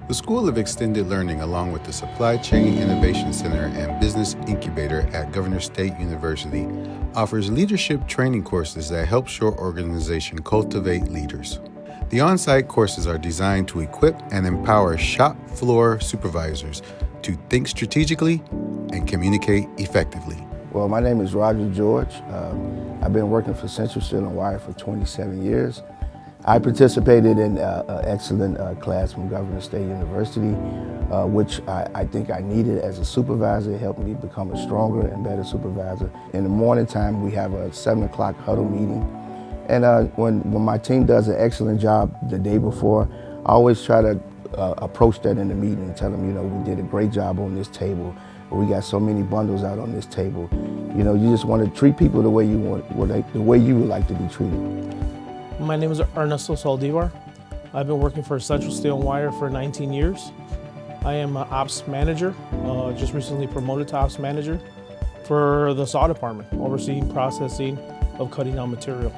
The School of Extended Learning, along with the Supply Chain Innovation Center and Business Incubator at Governor State University, offers leadership training courses that help your organization cultivate leaders. The on-site courses are designed to equip and empower shop floor supervisors to think strategically and communicate effectively. Well, my name is Roger George. I've been working for Central Steel & Wire for 27 years. I participated in an excellent class from Governor State University, which I think I needed as a supervisor. It helped me become a stronger and better supervisor. In the morning time, we have a 7 o'clock huddle meeting. And when my team does an excellent job the day before, I always try to approach that in the meeting and tell them, we did a great job on this table. We got so many bundles out on this table. You just want to treat people the way you the way you would like to be treated. My name is Ernesto Saldivar. I've been working for Central Steel & Wire for 19 years. I am an ops manager, just recently promoted to ops manager for the saw department, overseeing processing of cutting down material.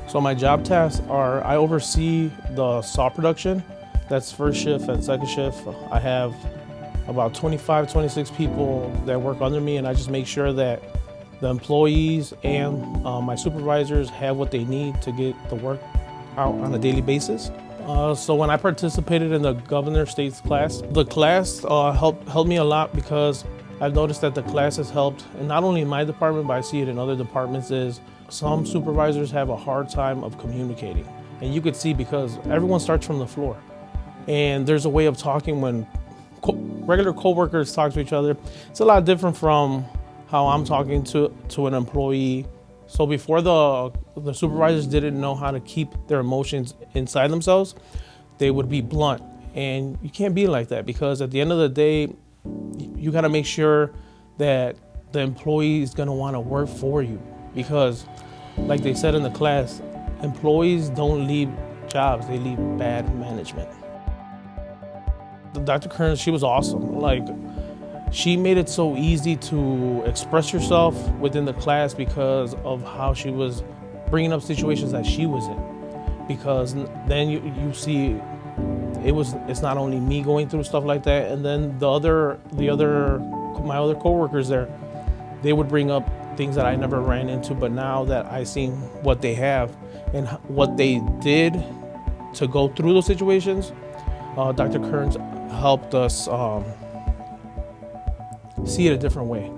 So my job tasks are, I oversee the saw production. That's first shift and second shift. I have about 25, 26 people that work under me, and I just make sure that the employees and my supervisors have what they need to get the work out on a daily basis. So when I participated in the Governor State's class, the class helped me a lot because I've noticed that the class has helped, and not only in my department, but I see it in other departments, is some supervisors have a hard time of communicating. And you could see because everyone starts from the floor. And there's a way of talking when regular coworkers talk to each other. It's a lot different from how I'm talking to an employee. So before the supervisors didn't know how to keep their emotions inside themselves, they would be blunt. And you can't be like that because at the end of the day, you gotta make sure that the employee is gonna wanna work for you. Because like they said in the class, employees don't leave jobs, they leave bad management. Dr. Kearns, she was awesome. She made it so easy to express yourself within the class because of how she was bringing up situations that she was in. Because then you see, it's not only me going through stuff like that, and then my other coworkers there, they would bring up things that I never ran into, but now that I seen what they have and what they did to go through those situations, Dr. Kearns helped us see it a different way.